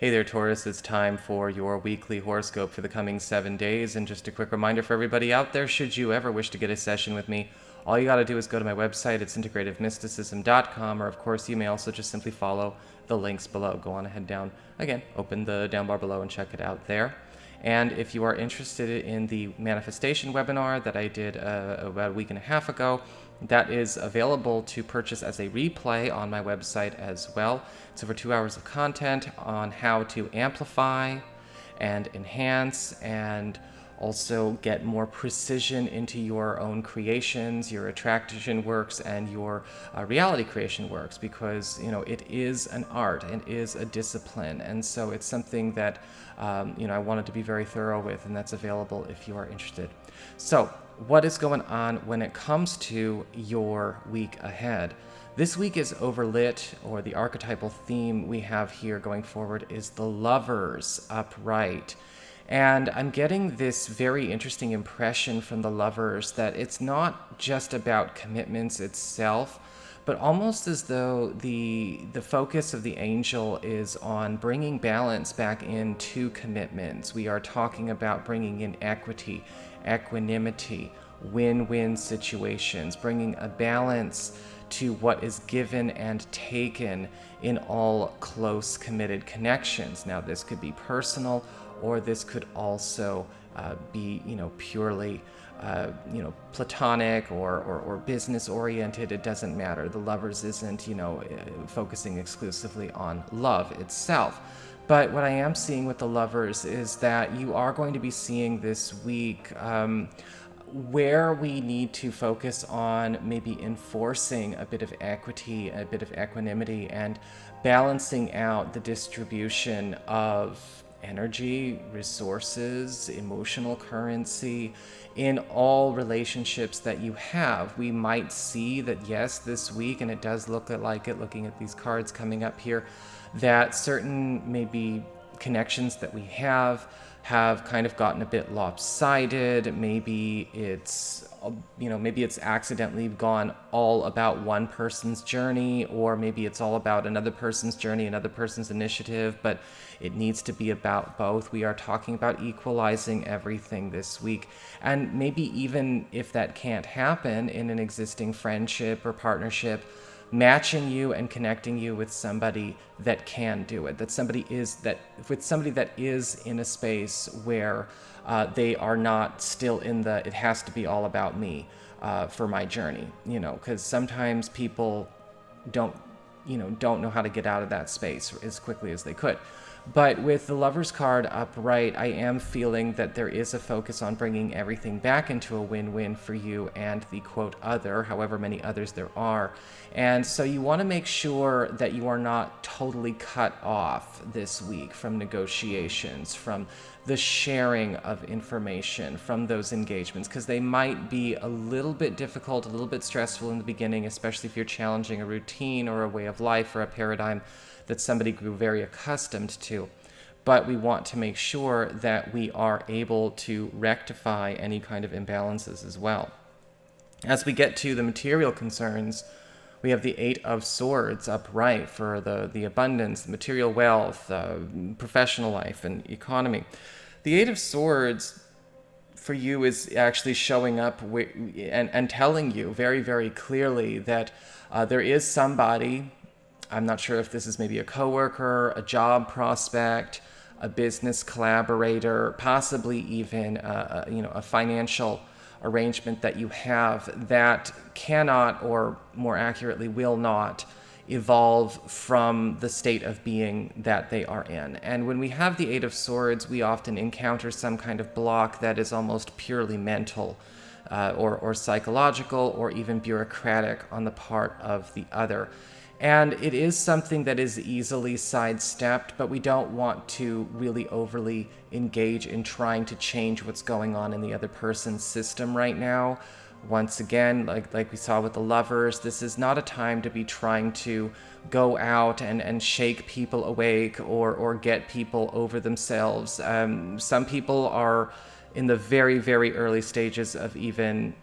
Hey there, Taurus. It's time for your weekly horoscope for the coming 7 days. And just a quick reminder for everybody out there, should you ever wish to get a session with me, all you got to do is go to my website. It's integrativemysticism.com, or of course, you may also just simply follow the links below. Go on ahead down. Again, open the down bar below and check it out there. And if you are interested in the manifestation webinar that I did about a week and a half ago, that is available to purchase as a replay on my website as well. It's over 2 hours of content on how to amplify and enhance and also get more precision into your own creations, your attraction works, and your reality creation works, because it is an art and is a discipline, and so it's something that I wanted to be very thorough with, and that's available if you are interested. So what is going on when it comes to your week ahead? This week is overlit, or the archetypal theme we have here going forward is the Lovers upright. And I'm getting this very interesting impression from the Lovers that it's not just about commitments itself, but almost as though the focus of the angel is on bringing balance back into commitments. We are talking about bringing in equity, equanimity, win-win situations, bringing a balance to what is given and taken in all close committed connections. Now, this could be personal, or this could also be, purely, platonic or business oriented. It doesn't matter. The Lovers isn't, focusing exclusively on love itself. But what I am seeing with the Lovers is that you are going to be seeing this week where we need to focus on maybe enforcing a bit of equity, a bit of equanimity, and balancing out the distribution of energy, resources, emotional currency in all relationships that you have. We might see that, yes, this week, and it does look like it, looking at these cards coming up here, that certain maybe connections that we have kind of gotten a bit lopsided. Maybe it's accidentally gone all about one person's journey, or maybe it's all about another person's journey, another person's initiative, but it needs to be about both. We are talking about equalizing everything this week. And maybe even if that can't happen in an existing friendship or partnership, matching you and connecting you with somebody that can do it, with somebody that is in a space where they are not still in the it has to be all about me for my journey, because sometimes people don't know how to get out of that space as quickly as they could. But with the Lovers card upright, I am feeling that there is a focus on bringing everything back into a win-win for you and the quote other, however many others there are. And so you want to make sure that you are not totally cut off this week from negotiations, from the sharing of information, from those engagements, because they might be a little bit difficult, a little bit stressful in the beginning, especially if you're challenging a routine or a way of life or a paradigm that somebody grew very accustomed to. But we want to make sure that we are able to rectify any kind of imbalances as well. As we get to the material concerns, we have the Eight of Swords upright for the abundance, the material wealth, professional life, and economy. The Eight of Swords for you is actually showing up and telling you very, very clearly that there is somebody. I'm not sure if this is maybe a coworker, a job prospect, a business collaborator, possibly even a financial arrangement that you have that cannot, or more accurately will not, evolve from the state of being that they are in. And when we have the Eight of Swords, we often encounter some kind of block that is almost purely mental or psychological, or even bureaucratic on the part of the other. And it is something that is easily sidestepped, but we don't want to really overly engage in trying to change what's going on in the other person's system right now. Once again, like we saw with the Lovers, this is not a time to be trying to go out and shake people awake or get people over themselves. Some people are in the very, very early stages of even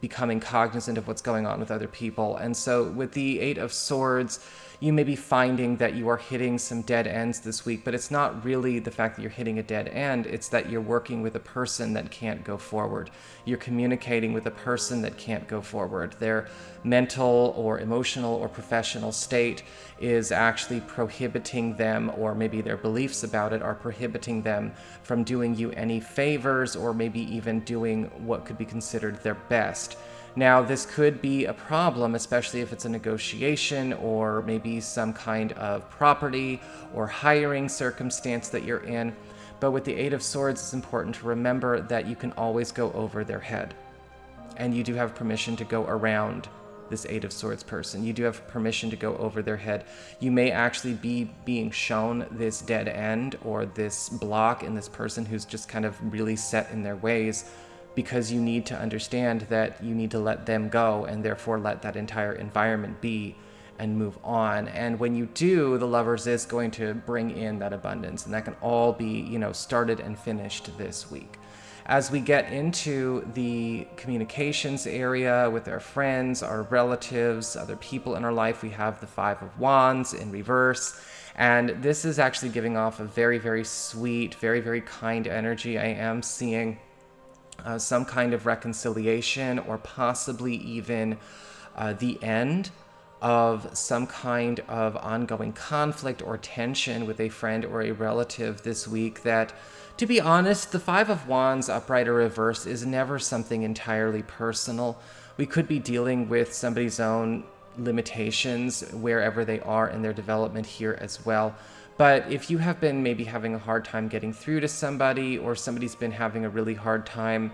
becoming cognizant of what's going on with other people. And so with the Eight of Swords, you may be finding that you are hitting some dead ends this week, but it's not really the fact that you're hitting a dead end. It's that you're working with a person that can't go forward. You're communicating with a person that can't go forward. Their mental or emotional or professional state is actually prohibiting them, or maybe their beliefs about it are prohibiting them from doing you any favors, or maybe even doing what could be considered their best. Now, this could be a problem, especially if it's a negotiation or maybe some kind of property or hiring circumstance that you're in. But with the Eight of Swords, it's important to remember that you can always go over their head. And you do have permission to go around this Eight of Swords person. You do have permission to go over their head. You may actually be being shown this dead end or this block in this person who's just kind of really set in their ways, because you need to understand that you need to let them go and therefore let that entire environment be and move on. And when you do, the Lovers is going to bring in that abundance, and that can all be, started and finished this week. As we get into the communications area with our friends, our relatives, other people in our life, we have the Five of Wands in reverse. And this is actually giving off a very, very sweet, very, very kind energy. I am seeing some kind of reconciliation, or possibly even the end of some kind of ongoing conflict or tension with a friend or a relative this week. That, to be honest, the Five of Wands upright or reverse is never something entirely personal. We could be dealing with somebody's own limitations wherever they are in their development here as well. But if you have been maybe having a hard time getting through to somebody, or somebody's been having a really hard time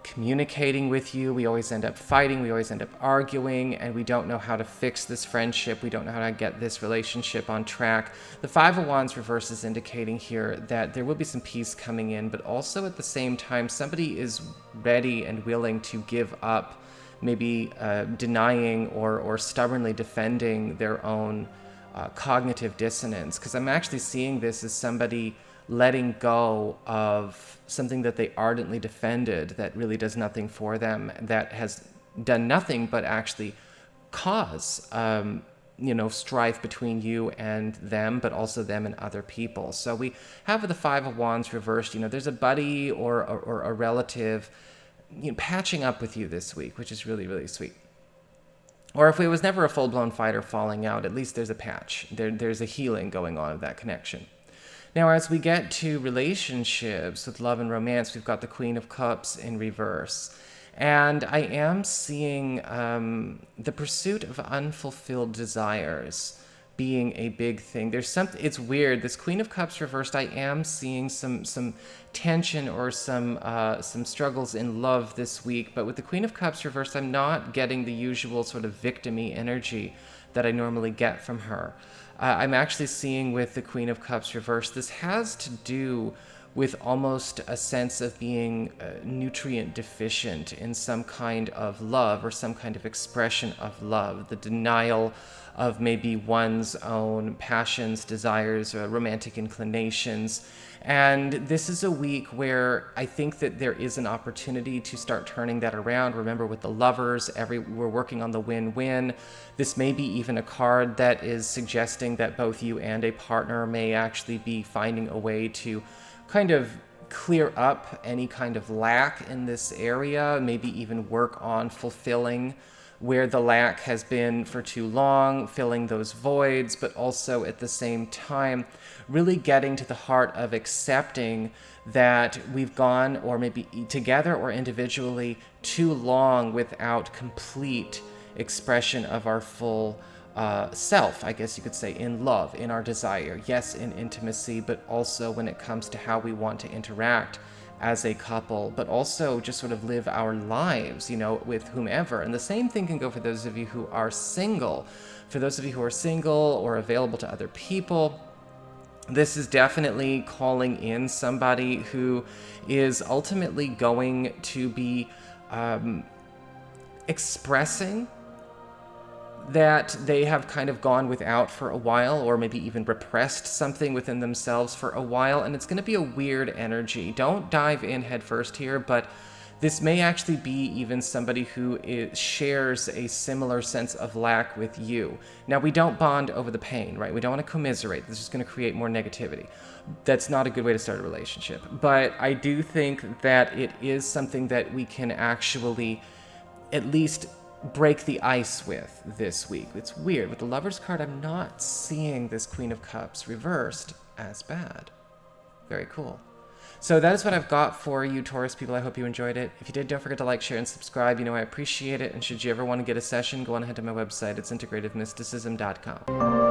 communicating with you, we always end up fighting, we always end up arguing, and we don't know how to fix this friendship, we don't know how to get this relationship on track. The Five of Wands reverse is indicating here that there will be some peace coming in, but also at the same time, somebody is ready and willing to give up, maybe denying or stubbornly defending their own cognitive dissonance, because I'm actually seeing this as somebody letting go of something that they ardently defended that really does nothing for them, that has done nothing but actually cause strife between you and them, but also them and other people. So we have the Five of Wands reversed. There's a buddy or a relative patching up with you this week, which is really, really sweet. Or if it was never a full-blown fight or falling out, at least there's a patch. There's a healing going on of that connection. Now, as we get to relationships with love and romance, we've got the Queen of Cups in reverse. And I am seeing the pursuit of unfulfilled desires being a big thing. There's something, it's weird. This Queen of Cups reversed, I am seeing some tension or some struggles in love this week. But with the Queen of Cups reversed, I'm not getting the usual sort of victim-y energy that I normally get from her. I'm actually seeing with the Queen of Cups reversed, this has to do with almost a sense of being nutrient deficient in some kind of love or some kind of expression of love, the denial of maybe one's own passions, desires, or romantic inclinations. And this is a week where I think that there is an opportunity to start turning that around. Remember, with the Lovers, we're working on the win-win. This may be even a card that is suggesting that both you and a partner may actually be finding a way to kind of clear up any kind of lack in this area, maybe even work on fulfilling where the lack has been for too long, filling those voids, but also at the same time really getting to the heart of accepting that we've gone, or maybe together or individually, too long without complete expression of our full self, I guess you could say, in love, in our desire, yes, in intimacy, but also when it comes to how we want to interact as a couple, but also just sort of live our lives, with whomever. And the same thing can go for those of you who are single. For those of you who are single or available to other people, this is definitely calling in somebody who is ultimately going to be expressing that they have kind of gone without for a while, or maybe even repressed something within themselves for a while, and it's going to be a weird energy. Don't dive in head first here, but This may actually be even somebody who shares a similar sense of lack with you. Now, we don't bond over the pain, right? We don't want to commiserate. This is going to create more negativity. That's not a good way to start a relationship. But I do think that it is something that we can actually at least break the ice with this week. It's weird. With the Lovers card, I'm not seeing this Queen of Cups reversed as bad. Very cool. So that is what I've got for you, Taurus people. I hope you enjoyed it. If you did, don't forget to like, share, and subscribe. You know I appreciate it. And should you ever want to get a session, go on ahead to my website. It's integrativemysticism.com.